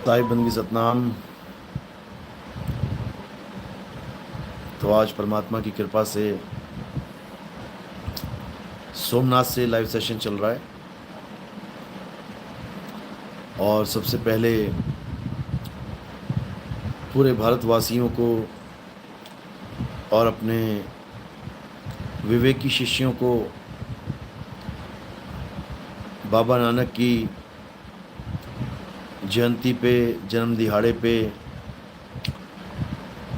साहिब बंदगी सतनाम। तो आज परमात्मा की कृपा से सोमनाथ से लाइव सेशन चल रहा है और सबसे पहले पूरे भारतवासियों को और अपने विवेकी शिष्यों को बाबा नानक की जयंती पे, जन्म दिहाड़े पे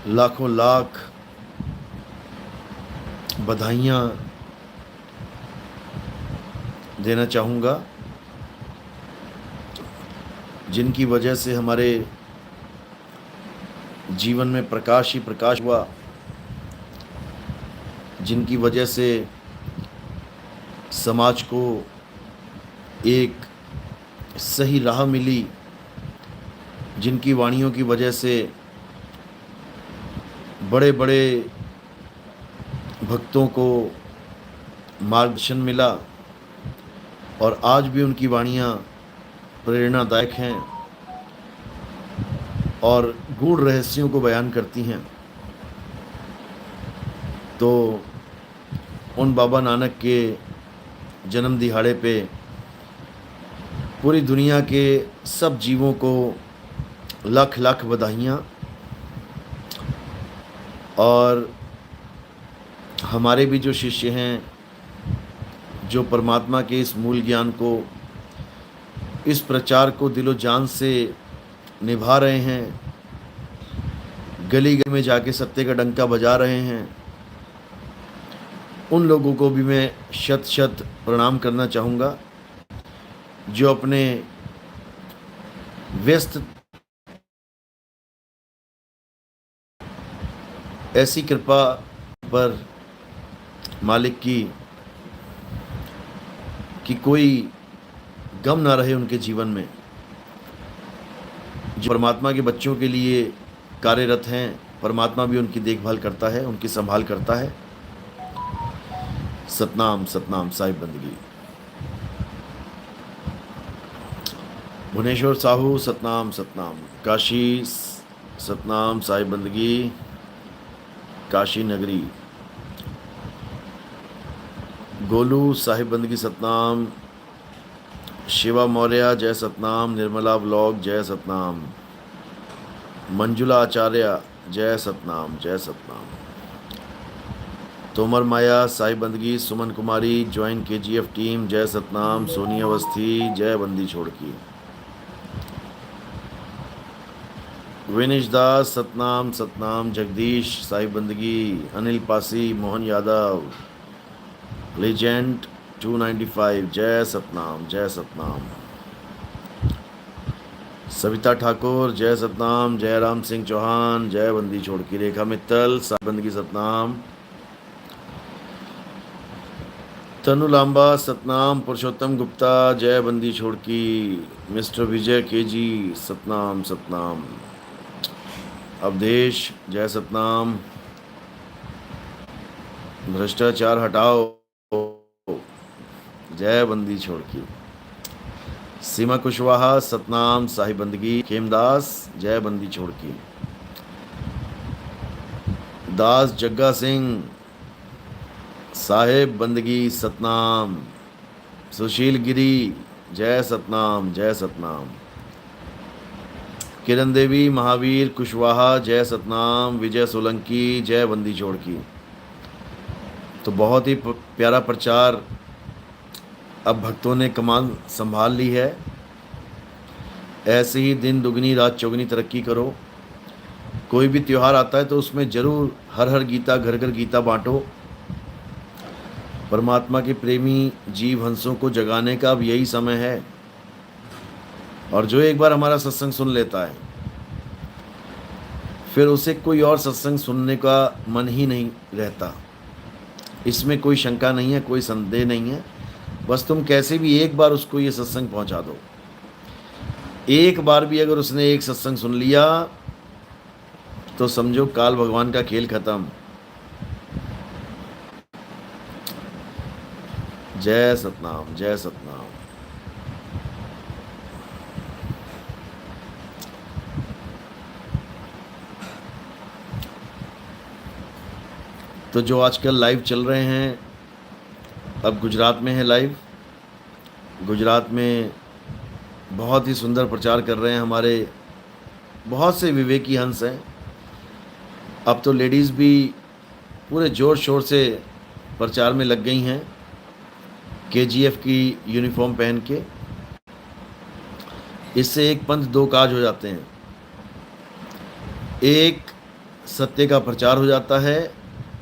लाखों लाख बधाइयाँ देना चाहूँगा, जिनकी वजह से हमारे जीवन में प्रकाश ही प्रकाश हुआ, जिनकी वजह से समाज को एक सही राह मिली, जिनकी वाणियों की वजह से बड़े बड़े भक्तों को मार्गदर्शन मिला और आज भी उनकी वाणियाँ प्रेरणादायक हैं और गूढ़ रहस्यों को बयान करती हैं। तो उन बाबा नानक के जन्म दिहाड़े पे पूरी दुनिया के सब जीवों को लाख लाख बधाइयाँ। और हमारे भी जो शिष्य हैं, जो परमात्मा के इस मूल ज्ञान को, इस प्रचार को दिलो जान से निभा रहे हैं, गली गली में जाके सत्य का डंका बजा रहे हैं, उन लोगों को भी मैं शत शत प्रणाम करना चाहूँगा, जो अपने व्यस्त ऐसी कृपा पर मालिक की कि कोई गम ना रहे उनके जीवन में, जो परमात्मा के बच्चों के लिए कार्यरत हैं, परमात्मा भी उनकी देखभाल करता है, उनकी संभाल करता है। सतनाम सतनाम साहिब बंदगी। भुवनेश्वर साहू सतनाम सतनाम। काशी सतनाम साहिब बंदगी, काशी नगरी। गोलू साहिब बंदगी सतनाम। शिवा मौर्य जय सतनाम। निर्मला व्लॉग जय सतनाम। मंजुला आचार्य जय सतनाम जय सतनाम। तोमर माया साहिब बंदगी। सुमन कुमारी ज्वाइन KGF टीम जय सतनाम। सोनी अवस्थी जय बंदी छोड़ की। विनेश दास सतनाम सतनाम। जगदीश साहिब बंदगी। अनिल पासी, मोहन यादव, लेजेंड 295 जय सतनाम जय सतनाम। सविता ठाकुर जय सतनाम। जयराम सिंह चौहान जय बंदी छोड़ की। रेखा मित्तल साहिब बंदगी सतनाम। तनु लांबा सतनाम। पुरुषोत्तम गुप्ता जय बंदी छोड़ की। मिस्टर विजय KG सतनाम सतनाम। अवधेश जय सतनाम। भ्रष्टाचार हटाओ जय बंदी छोड़ की। सीमा कुशवाहा सतनाम साहिब बंदगी। खेमदास जय बंदी छोड़ की। दास जग्गा सिंह साहिब बंदगी सतनाम। सुशील गिरी जय सतनाम जय सतनाम। किरण देवी महावीर कुशवाहा जय सतनाम। विजय सोलंकी जय बंदी छोड़ की। तो बहुत ही प्यारा प्रचार अब भक्तों ने कमान संभाल ली है। ऐसे ही दिन दुगनी रात चौगनी तरक्की करो। कोई भी त्यौहार आता है तो उसमें जरूर हर हर गीता, घर घर गीता बांटो। परमात्मा के प्रेमी जीव हंसों को जगाने का अब यही समय है। और जो एक बार हमारा सत्संग सुन लेता है, फिर उसे कोई और सत्संग सुनने का मन ही नहीं रहता। इसमें कोई शंका नहीं है, कोई संदेह नहीं है। बस तुम कैसे भी एक बार उसको ये सत्संग पहुंचा दो। एक बार भी अगर उसने एक सत्संग सुन लिया तो समझो काल भगवान का खेल खत्म। जय सतनाम जय सतनाम। तो जो आजकल लाइव चल रहे हैं, अब गुजरात में है लाइव। गुजरात में बहुत ही सुंदर प्रचार कर रहे हैं हमारे बहुत से विवेकी हंस हैं। अब तो लेडीज़ भी पूरे ज़ोर शोर से प्रचार में लग गई हैं, केजीएफ की यूनिफॉर्म पहन के। इससे एक पंथ दो काज हो जाते हैं। एक, सत्य का प्रचार हो जाता है,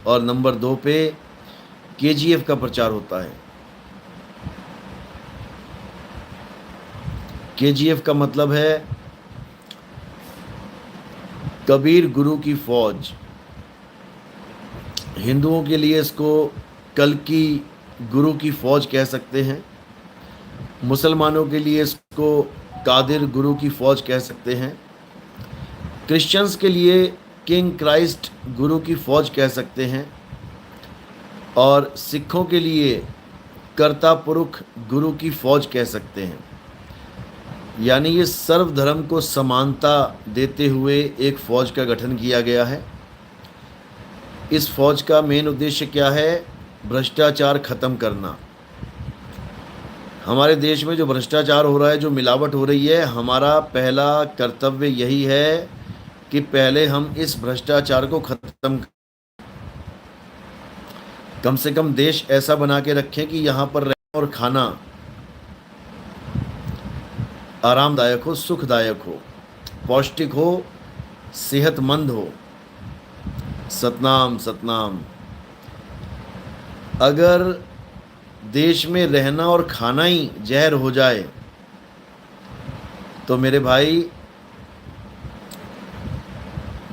और नंबर 2 पे केजीएफ का प्रचार होता है। केजीएफ का मतलब है कबीर गुरु की फौज। हिंदुओं के लिए इसको कल्कि गुरु की फौज कह सकते हैं। मुसलमानों के लिए इसको कादिर गुरु की फौज कह सकते हैं। क्रिश्चियंस के लिए किंग क्राइस्ट गुरु की फौज कह सकते हैं। और सिखों के लिए कर्ता पुरुष गुरु की फौज कह सकते हैं। यानी ये सर्वधर्म को समानता देते हुए एक फ़ौज का गठन किया गया है। इस फ़ौज का मेन उद्देश्य क्या है? भ्रष्टाचार ख़त्म करना। हमारे देश में जो भ्रष्टाचार हो रहा है, जो मिलावट हो रही है, हमारा पहला कर्तव्य यही है कि पहले हम इस भ्रष्टाचार को ख़त्म, कम से कम देश ऐसा बना के रखें कि यहाँ पर रहना और खाना आरामदायक हो, सुखदायक हो, पौष्टिक हो, सेहतमंद हो। सतनाम सतनाम। अगर देश में रहना और खाना ही जहर हो जाए तो मेरे भाई,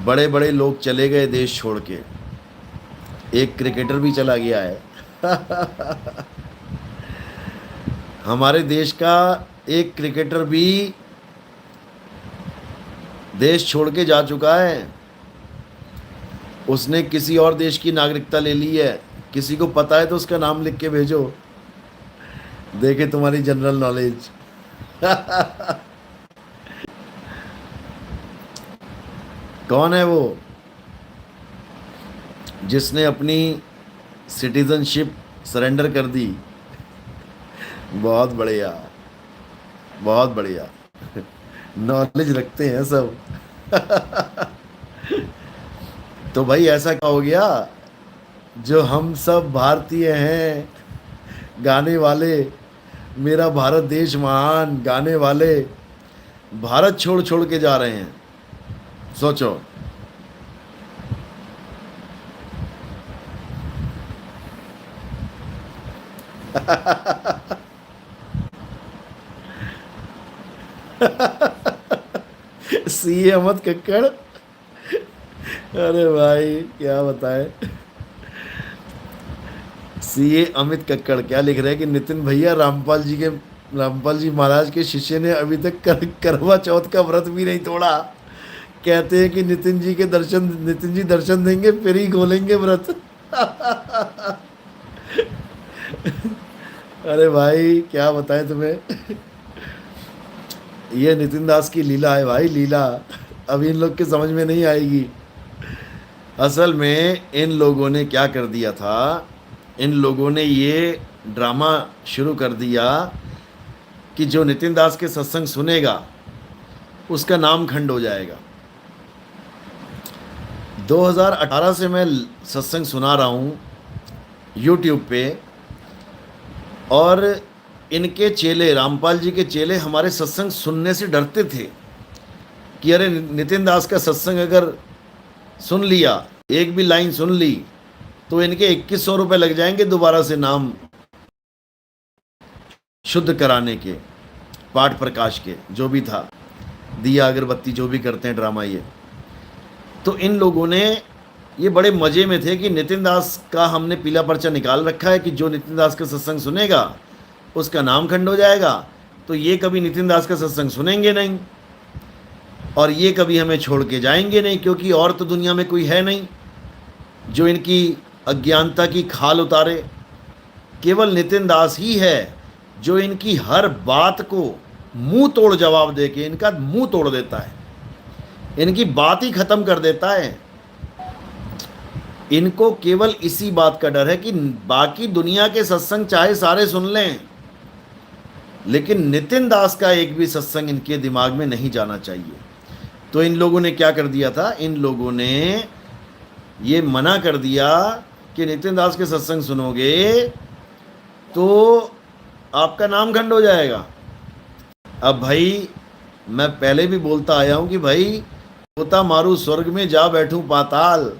बड़े बड़े लोग चले गए देश छोड़ के। एक क्रिकेटर भी चला गया है। हमारे देश का एक क्रिकेटर भी देश छोड़ के जा चुका है। उसने किसी और देश की नागरिकता ले ली है। किसी को पता है तो उसका नाम लिख के भेजो, देखे तुम्हारी जनरल नॉलेज। कौन है वो जिसने अपनी सिटीजनशिप सरेंडर कर दी? बहुत बढ़िया, बहुत बढ़िया। नॉलेज रखते हैं सब। तो भाई ऐसा क्या हो गया? जो हम सब भारतीय हैं, गाने वाले, मेरा भारत देश महान गाने वाले, भारत छोड़ छोड़ के जा रहे हैं। सोचो। सीए अहमद कक्कड़, अरे भाई क्या बताए। सीए अमित कक्कड़ क्या लिख रहे हैं कि नितिन भैया, रामपाल जी महाराज के शिष्य ने अभी तक करवा चौथ का व्रत भी नहीं तोड़ा। कहते हैं कि नितिन जी दर्शन देंगे फिर ही खोलेंगे व्रत। अरे भाई क्या बताएं तुम्हें। ये नितिन दास की लीला है भाई, लीला। अभी इन लोग के समझ में नहीं आएगी। असल में इन लोगों ने क्या कर दिया था, इन लोगों ने ये ड्रामा शुरू कर दिया कि जो नितिन दास के सत्संग सुनेगा उसका नाम खंड हो जाएगा। 2018 से मैं सत्संग सुना रहा हूँ YouTube पे, और इनके चेले, रामपाल जी के चेले, हमारे सत्संग सुनने से डरते थे कि अरे नितिन दास का सत्संग अगर सुन लिया, एक भी लाइन सुन ली, तो इनके 2100 रुपये लग जाएंगे दोबारा से नाम शुद्ध कराने के, पाठ प्रकाश के, जो भी था, दिया अगरबत्ती जो भी करते हैं ड्रामा ये। तो इन लोगों ने, ये बड़े मज़े में थे कि नितिन दास का हमने पीला पर्चा निकाल रखा है कि जो नितिन दास का सत्संग सुनेगा उसका नाम खंड हो जाएगा। तो ये कभी नितिन दास का सत्संग सुनेंगे नहीं और ये कभी हमें छोड़ के जाएंगे नहीं, क्योंकि और तो दुनिया में कोई है नहीं जो इनकी अज्ञानता की खाल उतारे। केवल नितिन दास ही है जो इनकी हर बात को मुंह तोड़ जवाब दे के इनका मुंह तोड़ देता है, इनकी बात ही ख़त्म कर देता है। इनको केवल इसी बात का डर है कि बाकी दुनिया के सत्संग चाहे सारे सुन लें, लेकिन नितिन दास का एक भी सत्संग इनके दिमाग में नहीं जाना चाहिए। तो इन लोगों ने क्या कर दिया था, इन लोगों ने ये मना कर दिया कि नितिन दास के सत्संग सुनोगे तो आपका नाम खंड हो जाएगा। अब भाई मैं पहले भी बोलता आया हूं कि भाई तोता मारू स्वर्ग में जा बैठूं पाताल,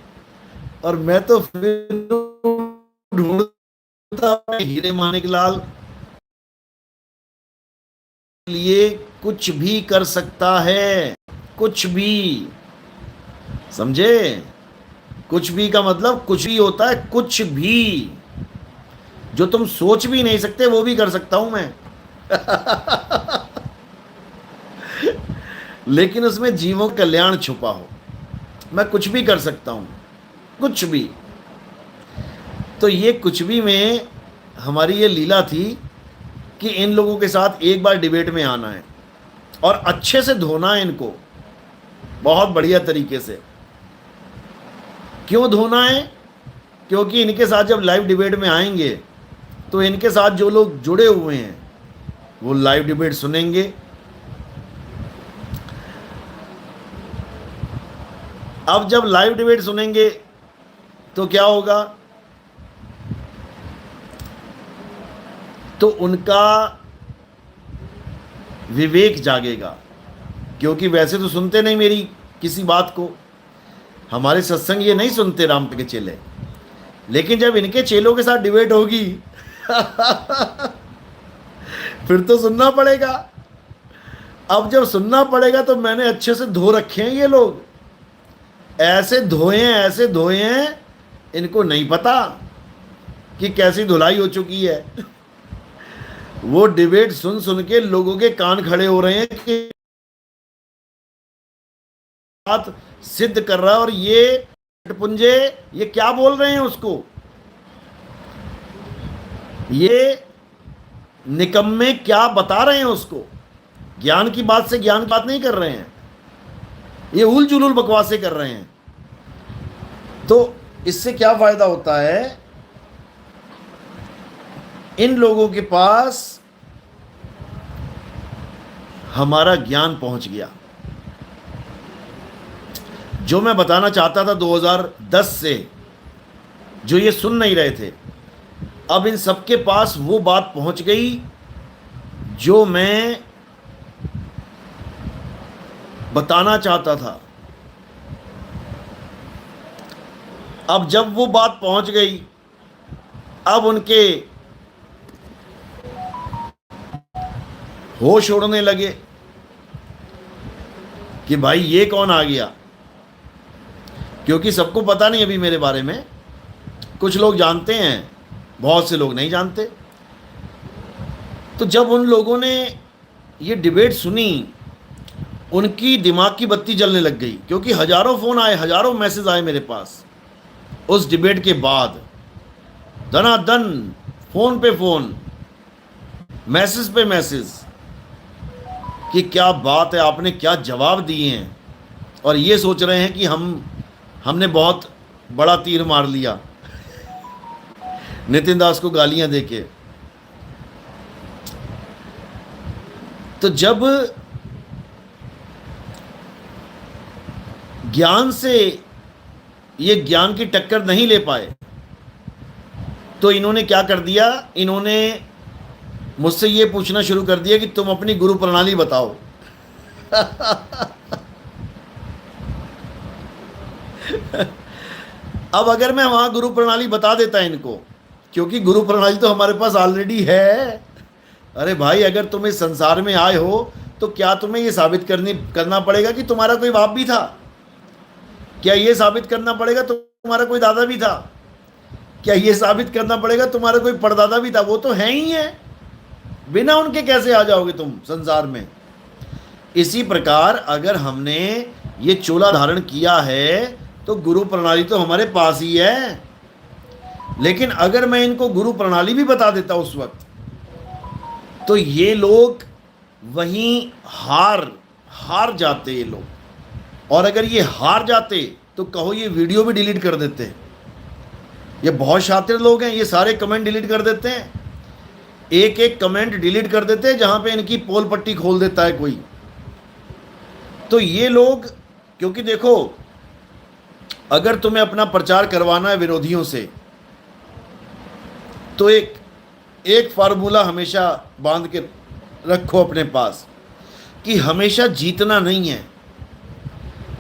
और मैं तो फिर ढूंढता हीरे मानिक लाल लिए कुछ भी कर सकता है, कुछ भी, समझे? कुछ भी का मतलब कुछ भी होता है, कुछ भी जो तुम सोच भी नहीं सकते वो भी कर सकता हूं मैं। लेकिन उसमें जीवों का कल्याण छुपा हो। मैं कुछ भी कर सकता हूं, कुछ भी। तो ये कुछ भी में हमारी ये लीला थी कि इन लोगों के साथ एक बार डिबेट में आना है और अच्छे से धोना है इनको, बहुत बढ़िया तरीके से। क्यों धोना है? क्योंकि इनके साथ जब लाइव डिबेट में आएंगे तो इनके साथ जो लोग जुड़े हुए हैं वो लाइव डिबेट सुनेंगे। अब जब लाइव डिबेट सुनेंगे तो क्या होगा, तो उनका विवेक जागेगा, क्योंकि वैसे तो सुनते नहीं मेरी किसी बात को, हमारे सत्संग ये नहीं सुनते राम के चेले। लेकिन जब इनके चेलों के साथ डिबेट होगी फिर तो सुनना पड़ेगा। अब जब सुनना पड़ेगा तो मैंने अच्छे से धो रखे हैं ये लोग, ऐसे धोए हैं, ऐसे धोए हैं, इनको नहीं पता कि कैसी धुलाई हो चुकी है। वो डिबेट सुन सुन के लोगों के कान खड़े हो रहे हैं कि बात सिद्ध कर रहा है, और ये पुंजे ये क्या बोल रहे हैं उसको, ये निकम्मे क्या बता रहे हैं उसको। ज्ञान की बात से ज्ञान की बात नहीं कर रहे हैं, ये उल जुलूल बकवासें कर रहे हैं। तो इससे क्या फायदा होता है, इन लोगों के पास हमारा ज्ञान पहुंच गया। जो मैं बताना चाहता था 2010 से, जो ये सुन नहीं रहे थे, अब इन सबके पास वो बात पहुंच गई जो मैं बताना चाहता था। अब जब वो बात पहुंच गई, अब उनके होश उड़ने लगे कि भाई ये कौन आ गया, क्योंकि सबको पता नहीं अभी मेरे बारे में। कुछ लोग जानते हैं, बहुत से लोग नहीं जानते। तो जब उन लोगों ने ये डिबेट सुनी, उनकी दिमाग की बत्ती जलने लग गई, क्योंकि हजारों फ़ोन आए, हजारों मैसेज आए मेरे पास उस डिबेट के बाद, दनादन, फ़ोन पे फ़ोन, मैसेज पे मैसेज, कि क्या बात है, आपने क्या जवाब दिए हैं। और ये सोच रहे हैं कि हमने बहुत बड़ा तीर मार लिया नितिन दास को गालियां देके। तो जब ज्ञान से ये ज्ञान की टक्कर नहीं ले पाए, तो इन्होंने क्या कर दिया, इन्होंने मुझसे ये पूछना शुरू कर दिया कि तुम अपनी गुरु प्रणाली बताओ। अब अगर मैं वहां गुरु प्रणाली बता देता इनको, क्योंकि गुरु प्रणाली तो हमारे पास ऑलरेडी है। अरे भाई, अगर तुम इस संसार में आए हो तो क्या तुम्हें ये साबित करना पड़ेगा कि तुम्हारा कोई बाप भी था? क्या ये साबित करना पड़ेगा तुम्हारा कोई दादा भी था? क्या ये साबित करना पड़ेगा तुम्हारा कोई परदादा भी था? वो तो है ही है, बिना उनके कैसे आ जाओगे तुम संसार में? इसी प्रकार अगर हमने ये चोला धारण किया है तो गुरु प्रणाली तो हमारे पास ही है। लेकिन अगर मैं इनको गुरु प्रणाली भी बता देता उस वक्त, तो ये लोग वहीं हार जाते ये लोग। और अगर ये हार जाते तो कहो ये वीडियो भी डिलीट कर देते, ये बहुत शातिर लोग हैं, ये सारे कमेंट डिलीट कर देते हैं, एक एक कमेंट डिलीट कर देते हैं जहां पे इनकी पोल पट्टी खोल देता है कोई। तो ये लोग, क्योंकि देखो, अगर तुम्हें अपना प्रचार करवाना है विरोधियों से, तो एक फार्मूला हमेशा बांध के रखो अपने पास कि हमेशा जीतना नहीं है,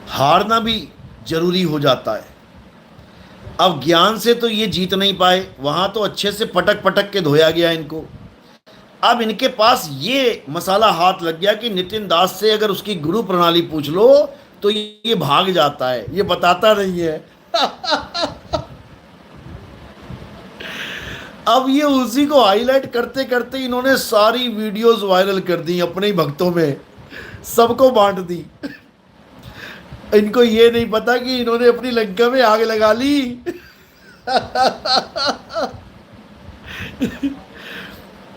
हारना भी जरूरी हो जाता है। अब ज्ञान से तो ये जीत नहीं पाए, वहां तो अच्छे से पटक पटक के धोया गया इनको। अब इनके पास ये मसाला हाथ लग गया कि नितिन दास से अगर उसकी गुरु प्रणाली पूछ लो तो ये भाग जाता है, ये बताता नहीं है। अब ये उसी को हाईलाइट करते करते इन्होंने सारी वीडियोस वायरल कर दी, अपने ही भक्तों में सबको बांट दी। इनको ये नहीं पता कि इन्होंने अपनी लंका में आग लगा ली।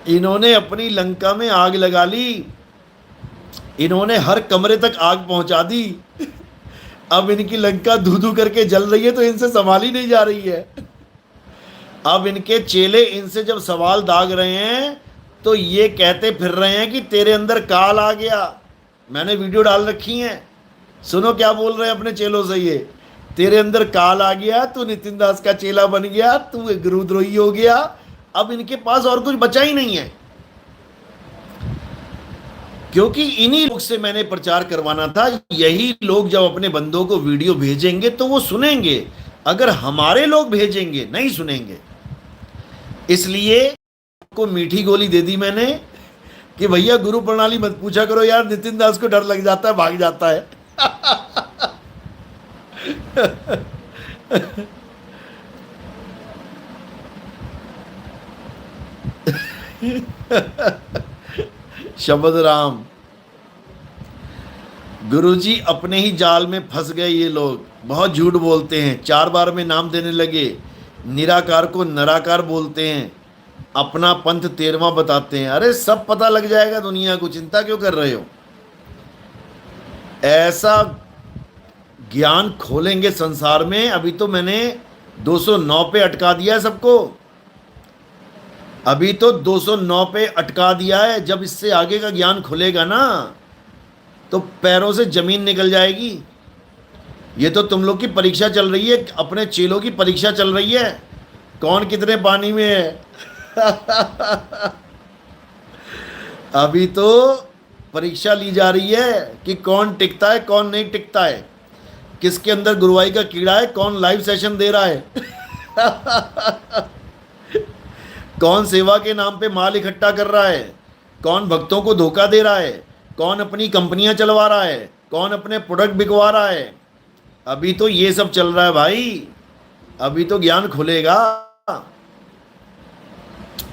इन्होंने अपनी लंका में आग लगा ली, इन्होंने हर कमरे तक आग पहुंचा दी। अब इनकी लंका धू धू करके जल रही है तो इनसे संभाली नहीं जा रही है। अब इनके चेले इनसे जब सवाल दाग रहे हैं तो ये कहते फिर रहे हैं कि तेरे अंदर काल आ गया। मैंने वीडियो डाल रखी है, सुनो क्या बोल रहे हैं अपने चेलों से। ये तेरे अंदर काल आ गया, तू नितिन दास का चेला बन गया, तू गुरुद्रोही हो गया। अब इनके पास और कुछ बचा ही नहीं है, क्योंकि इन्हीं लोग से मैंने प्रचार करवाना था। यही लोग जब अपने बंदों को वीडियो भेजेंगे तो वो सुनेंगे, अगर हमारे लोग भेजेंगे नहीं सुनेंगे। इसलिए को मीठी गोली दे दी मैंने कि भैया गुरु प्रणाली मत पूछा करो यार, नितिन दास को डर लग जाता है, भाग जाता है। शब्द राम। गुरुजी अपने ही जाल में फंस गए ये लोग, बहुत झूठ बोलते हैं, 4 बार में नाम देने लगे, निराकार को नराकार बोलते हैं, अपना पंथ 13वां बताते हैं। अरे सब पता लग जाएगा दुनिया को, चिंता क्यों कर रहे हो। ऐसा ज्ञान खोलेंगे संसार में। अभी तो मैंने 209 पे अटका दिया है सबको, अभी तो 209 पे अटका दिया है। जब इससे आगे का ज्ञान खुलेगा ना तो पैरों से जमीन निकल जाएगी। ये तो तुम लोग की परीक्षा चल रही है, अपने चेलों की परीक्षा चल रही है, कौन कितने पानी में है। अभी तो परीक्षा ली जा रही है कि कौन टिकता है कौन नहीं टिकता है, किसके अंदर गुरुवाई का कीड़ा है, कौन लाइव सेशन दे रहा है। कौन सेवा के नाम पे माल इकट्ठा कर रहा है, कौन भक्तों को धोखा दे रहा है, कौन अपनी कंपनियां चलवा रहा है, कौन अपने प्रोडक्ट बिकवा रहा है। अभी तो ये सब चल रहा है भाई, अभी तो ज्ञान खुलेगा,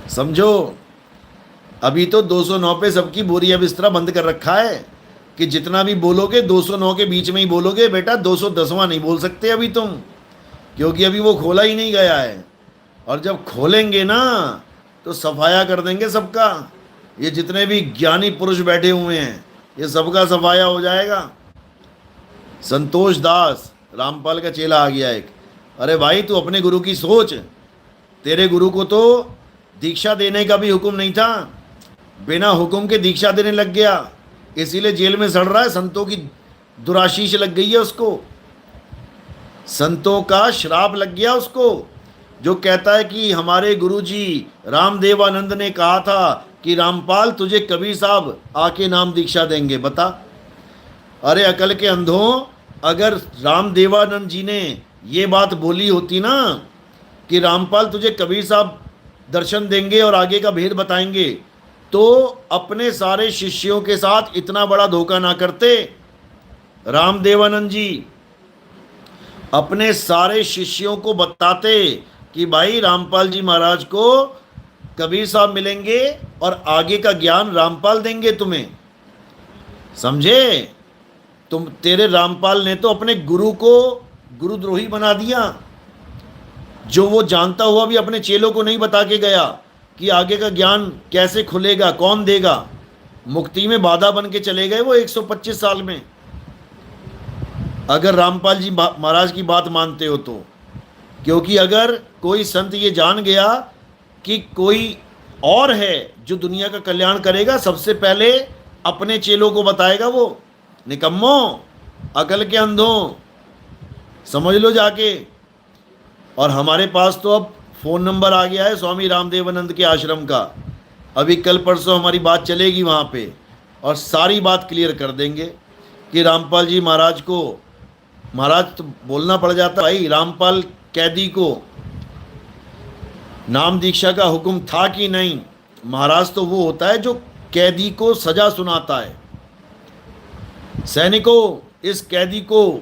समझो। अभी तो 209 पे सबकी बोरिया बिस्तरा बंद कर रखा है कि जितना भी बोलोगे 209 के बीच में ही बोलोगे बेटा, 210वां नहीं बोल सकते अभी तुम, क्योंकि अभी वो खोला ही नहीं गया है। और जब खोलेंगे ना तो सफाया कर देंगे सबका। ये जितने भी ज्ञानी पुरुष बैठे हुए हैं ये सबका सफाया हो जाएगा। संतोष दास रामपाल का चेला आ गया एक। अरे भाई तू अपने गुरु की सोच, तेरे गुरु को तो दीक्षा देने का भी हुक्म नहीं था, बिना हुक्म के दीक्षा देने लग गया, इसीलिए जेल में सड़ रहा है। संतों की दुराशीष लग गई है उसको, संतों का श्राप लग गया उसको, जो कहता है कि हमारे गुरुजी रामदेवानंद ने कहा था कि रामपाल तुझे कबीर साहब आके नाम दीक्षा देंगे। बता, अरे अकल के अंधों, अगर रामदेवानंद जी ने ये बात बोली होती ना कि रामपाल तुझे कबीर साहब दर्शन देंगे और आगे का भेद बताएंगे, तो अपने सारे शिष्यों के साथ इतना बड़ा धोखा ना करते। रामदेवानंद जी अपने सारे शिष्यों को बताते कि भाई रामपाल जी महाराज को कबीर साहब मिलेंगे और आगे का ज्ञान रामपाल देंगे तुम्हें, समझे। तुम, तेरे रामपाल ने तो अपने गुरु को गुरुद्रोही बना दिया, जो वो जानता हुआ भी अपने चेलों को नहीं बता के गया कि आगे का ज्ञान कैसे खुलेगा, कौन देगा। मुक्ति में बाधा बन के चले गए वो 125 साल में, अगर रामपाल जी महाराज की बात मानते हो तो। क्योंकि अगर कोई संत ये जान गया कि कोई और है जो दुनिया का कल्याण करेगा, सबसे पहले अपने चेलों को बताएगा वो। निकम्मो, अकल के अंधों, समझ लो जाके। और हमारे पास तो अब फ़ोन नंबर आ गया है स्वामी रामदेवानंद के आश्रम का। अभी कल परसों हमारी बात चलेगी वहाँ पे, और सारी बात क्लियर कर देंगे कि रामपाल जी महाराज को, महाराज तो बोलना पड़ जाता भाई, रामपाल कैदी को नाम दीक्षा का हुक्म था कि नहीं। महाराज तो वो होता है जो कैदी को सजा सुनाता है। सैनिकों, इस कैदी को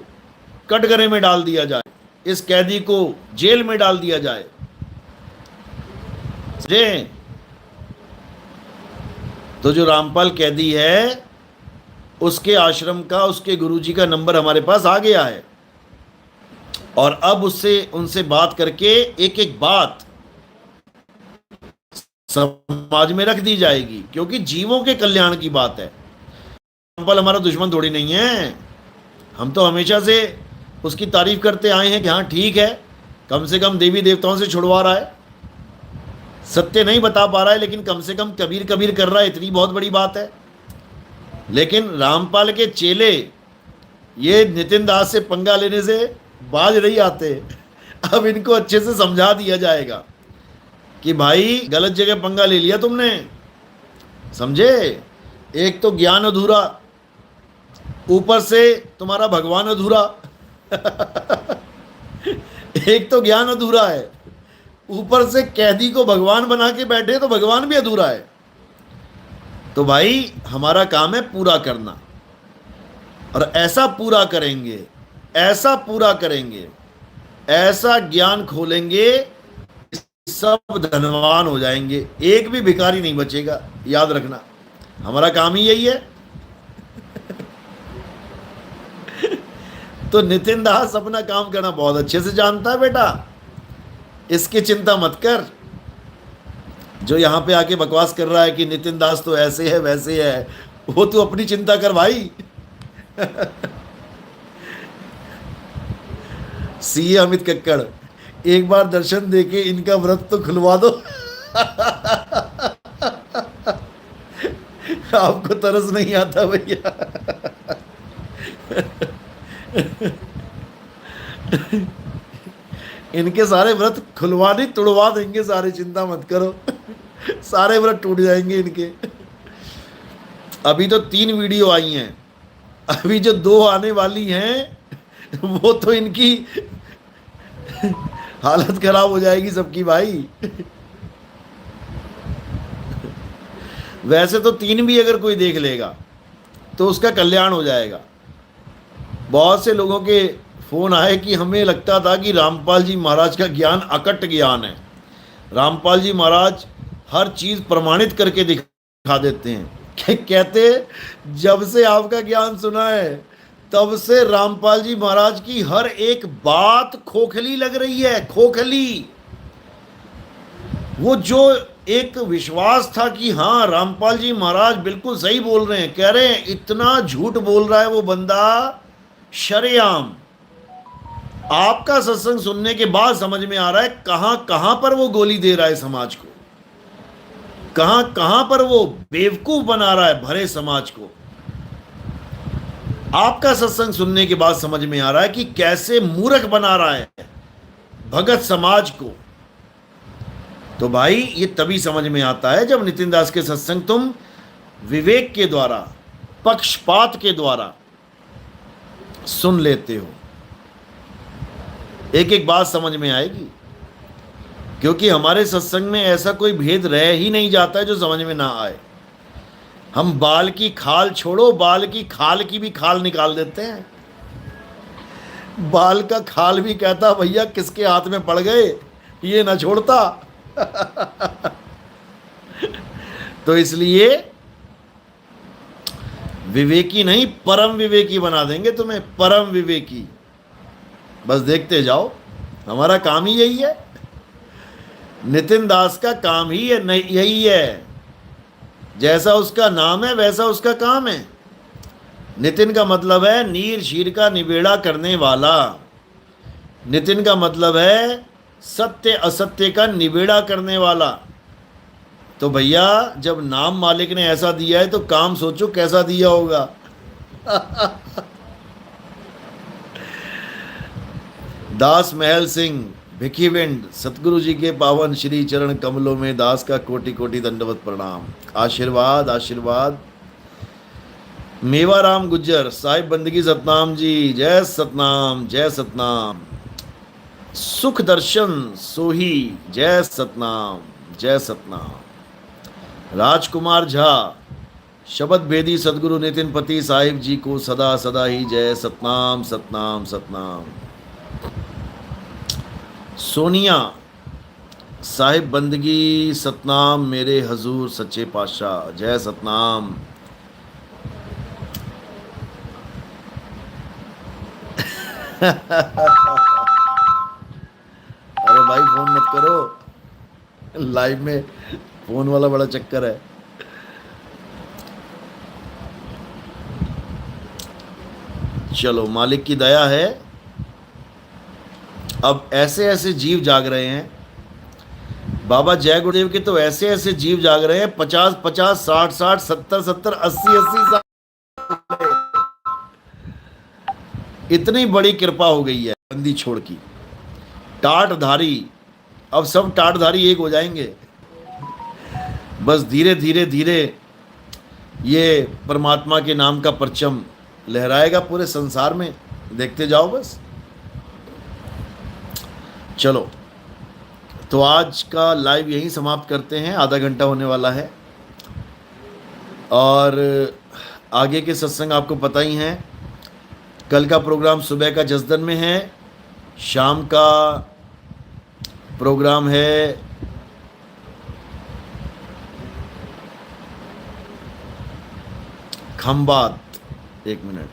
कटघरे में डाल दिया जाए, इस कैदी को जेल में डाल दिया जाए। समझे? तो जो रामपाल कैदी है उसके आश्रम का, उसके गुरुजी का नंबर हमारे पास आ गया है, और अब उससे उनसे बात करके एक एक बात समाज में रख दी जाएगी, क्योंकि जीवों के कल्याण की बात है। रामपाल हमारा दुश्मन थोड़ी नहीं है। हम तो हमेशा से उसकी तारीफ करते आए हैं कि हाँ ठीक है, कम से कम देवी देवताओं से छुड़वा रहा है। सत्य नहीं बता पा रहा है, लेकिन कम से कम कबीर कबीर कर रहा है, इतनी बहुत बड़ी बात है। लेकिन रामपाल के चेले ये नितिन दास से पंगा लेने से बाज नहीं आते। अब इनको अच्छे से समझा दिया जाएगा कि भाई गलत जगह पंगा ले लिया तुमने। समझे? एक तो ज्ञान अधूरा, ऊपर से तुम्हारा भगवान अधूरा। एक तो ज्ञान अधूरा है, ऊपर से कैदी को भगवान बना के बैठे, तो भगवान भी अधूरा है। तो भाई हमारा काम है पूरा करना, और ऐसा पूरा करेंगे, ऐसा पूरा करेंगे, ऐसा ज्ञान खोलेंगे, सब धनवान हो जाएंगे, एक भी भिखारी नहीं बचेगा। याद रखना, हमारा काम ही यही है। तो नितिन दास अपना काम करना बहुत अच्छे से जानता है बेटा, इसकी चिंता मत कर। जो यहाँ पे आके बकवास कर रहा है कि नितिन दास तो ऐसे है वैसे है, वो तू अपनी चिंता कर भाई। सीए अमित कक्कड़, एक बार दर्शन देके इनका व्रत तो खुलवा दो। आपको तरस नहीं आता भैया। इनके सारे व्रत खुलवा नहीं, तुड़वा देंगे सारे, चिंता मत करो। सारे व्रत टूट जाएंगे इनके। अभी तो 3 वीडियो आई हैं, अभी जो 2 आने वाली हैं वो तो इनकी हालत खराब हो जाएगी सबकी भाई। वैसे तो 3 भी अगर कोई देख लेगा तो उसका कल्याण हो जाएगा। बहुत से लोगों के फोन आए कि हमें लगता था कि रामपाल जी महाराज का ज्ञान अकट ज्ञान है, रामपाल जी महाराज हर चीज प्रमाणित करके दिखा देते हैं। कहते जब से आपका ज्ञान सुना है तब से रामपाल जी महाराज की हर एक बात खोखली लग रही है, खोखली। वो जो एक विश्वास था कि हाँ रामपाल जी महाराज बिल्कुल सही बोल रहे हैं, कह रहे हैं इतना झूठ बोल रहा है वो बंदा शरेआम। आपका सत्संग सुनने के बाद समझ में आ रहा है कहां कहां पर वो गोली दे रहा है समाज को, कहां कहां पर वो बेवकूफ बना रहा है भरे समाज को। आपका सत्संग सुनने के बाद समझ में आ रहा है कि कैसे मूर्ख बना रहा है भगत समाज को। तो भाई ये तभी समझ में आता है जब नितिन दास के सत्संग तुम विवेक के द्वारा, पक्षपात के द्वारा सुन लेते हो। एक एक बात समझ में आएगी, क्योंकि हमारे सत्संग में ऐसा कोई भेद रह ही नहीं जाता है जो समझ में ना आए। हम बाल की खाल छोड़ो, बाल की खाल की भी खाल निकाल देते हैं। बाल का खाल भी कहता भैया किसके हाथ में पड़ गए, ये ना छोड़ता। तो इसलिए विवेकी नहीं, परम विवेकी बना देंगे तुम्हें, परम विवेकी। बस देखते जाओ, हमारा काम ही यही है। नितिन दास का काम ही है, नहीं यही है। जैसा उसका नाम है वैसा उसका काम है। नितिन का मतलब है नीर शीर का निबेड़ा करने वाला। नितिन का मतलब है सत्य असत्य का निबेड़ा करने वाला। तो भैया जब नाम मालिक ने ऐसा दिया है तो काम सोचो कैसा दिया होगा। दास महल सिंह भिखीविंड, सतगुरु जी के पावन श्री चरण कमलों में दास का कोटि कोटि दंडवत प्रणाम। आशीर्वाद आशीर्वाद। मेवाराम गुज्जर, साहिब बंदगी सतनाम जी, जय सतनाम जय सतनाम। सुख दर्शन सोही, जय सतनाम जय सतनाम। राजकुमार झा, शब्द भेदी सदगुरु नितिन पति साहिब जी को सदा सदा ही जय सतनाम सतनाम सतनाम। सोनिया, साहिब बंदगी सतनाम मेरे हजूर सच्चे पातशाह, जय सतनाम। अरे भाई फोन मत करो, लाइव में फोन वाला बड़ा चक्कर है। चलो, मालिक की दया है। अब ऐसे ऐसे जीव जाग रहे हैं बाबा जय गुरुदेव के, तो ऐसे ऐसे जीव जाग रहे हैं 50-50, 60-60, 70-70, 80-80 साल। इतनी बड़ी कृपा हो गई है बंदी छोड़ की। टाटधारी, अब सब टाटधारी एक हो जाएंगे। बस धीरे धीरे धीरे ये परमात्मा के नाम का परचम लहराएगा पूरे संसार में, देखते जाओ बस। चलो, तो आज का लाइव यहीं समाप्त करते हैं, आधा घंटा होने वाला है। और आगे के सत्संग आपको पता ही हैं। कल का प्रोग्राम सुबह का जसदन में है, शाम का प्रोग्राम है खंबात। एक मिनट,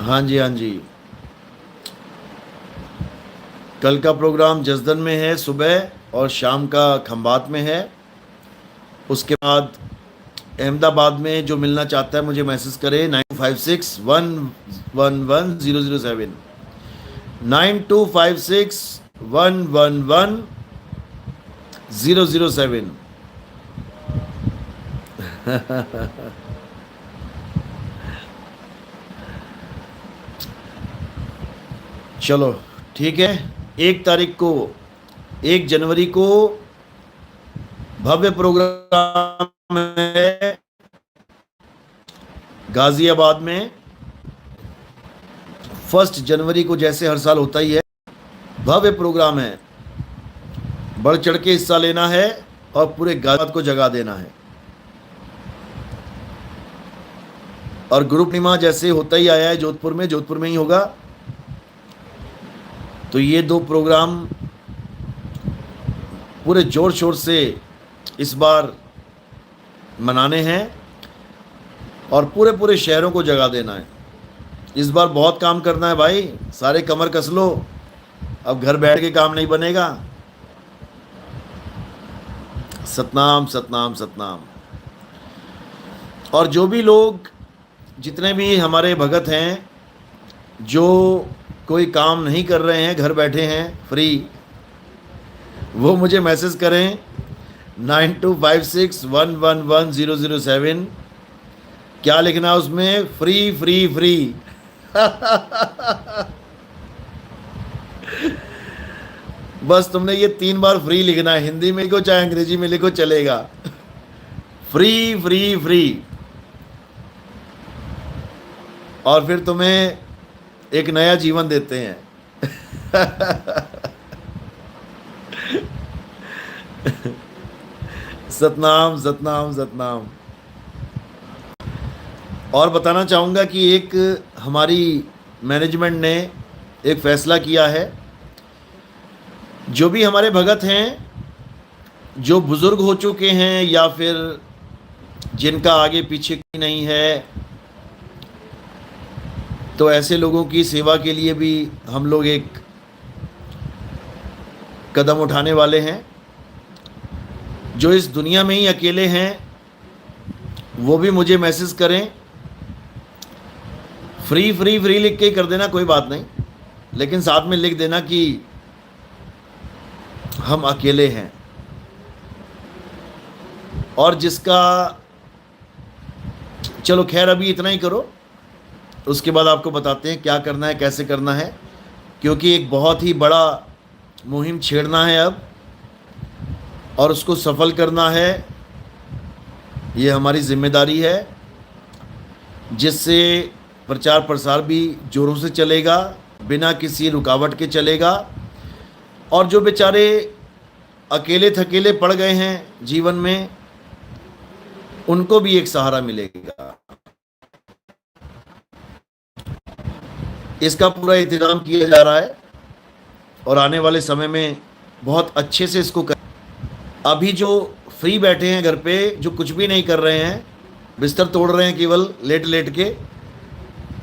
हाँ जी हाँ जी, कल का प्रोग्राम जसदन में है सुबह, और शाम का खंबात में है। उसके बाद अहमदाबाद में जो मिलना चाहता है मुझे मैसेज करे 9256111007, 9256111007। चलो ठीक है। 1 तारीख को, 1 जनवरी को भव्य प्रोग्राम है गाजियाबाद में। 1 जनवरी को जैसे हर साल होता ही है, भव्य प्रोग्राम है। बढ़ चढ़ के हिस्सा लेना है और पूरे गाजियाबाद को जगा देना है। और गुरु पूर्णिमा जैसे होता ही आया है जोधपुर में ही होगा। तो ये 2 प्रोग्राम पूरे जोर शोर से इस बार मनाने हैं और पूरे शहरों को जगा देना है। इस बार बहुत काम करना है भाई, सारे कमर कस लो, अब घर बैठ के काम नहीं बनेगा। सतनाम सतनाम सतनाम। और जो भी लोग, जितने भी हमारे भगत हैं जो कोई काम नहीं कर रहे हैं, घर बैठे हैं फ्री, वो मुझे मैसेज करें 9256111007। क्या लिखना है उसमें? Free free free. बस तुमने ये 3 बार फ्री लिखना है, हिंदी में लिखो चाहे अंग्रेजी में लिखो चलेगा। Free free free. और फिर तुम्हें एक नया जीवन देते हैं। सतनाम सतनाम सतनाम। और बताना चाहूँगा कि एक हमारी मैनेजमेंट ने एक फैसला किया है, जो भी हमारे भगत हैं जो बुज़ुर्ग हो चुके हैं या फिर जिनका आगे पीछे कोई नहीं है, तो ऐसे लोगों की सेवा के लिए भी हम लोग एक कदम उठाने वाले हैं। जो इस दुनिया में ही अकेले हैं, वो भी मुझे मैसेज करें। फ्री फ्री फ्री लिख के ही कर देना, कोई बात नहीं, लेकिन साथ में लिख देना कि हम अकेले हैं। और जिसका, चलो खैर अभी इतना ही करो, उसके बाद आपको बताते हैं क्या करना है, कैसे करना है, क्योंकि एक बहुत ही बड़ा मुहिम छेड़ना है अब और उसको सफल करना है। ये हमारी जिम्मेदारी है, जिससे प्रचार प्रसार भी जोरों से चलेगा, बिना किसी रुकावट के चलेगा। और जो बेचारे अकेले थकेले पड़ गए हैं जीवन में, उनको भी एक सहारा मिलेगा। इसका पूरा इंतजाम किया जा रहा है और आने वाले समय में बहुत अच्छे से इसको कर। अभी जो फ्री बैठे हैं घर पे, जो कुछ भी नहीं कर रहे हैं, बिस्तर तोड़ रहे हैं केवल लेट लेट के,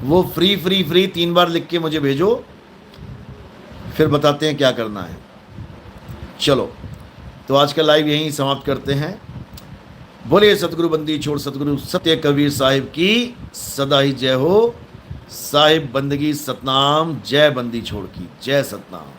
वो फ्री फ्री फ्री 3 बार लिख के मुझे भेजो, फिर बताते हैं क्या करना है। चलो, तो आज का लाइव यहीं समाप्त करते हैं। बोलिए सतगुरु बंदी छोड़ सतगुरु सत्य कबीर साहिब की सदा ही जय हो। साहिब बंदगी सतनाम, जय बंदी छोड़ की जय सतनाम।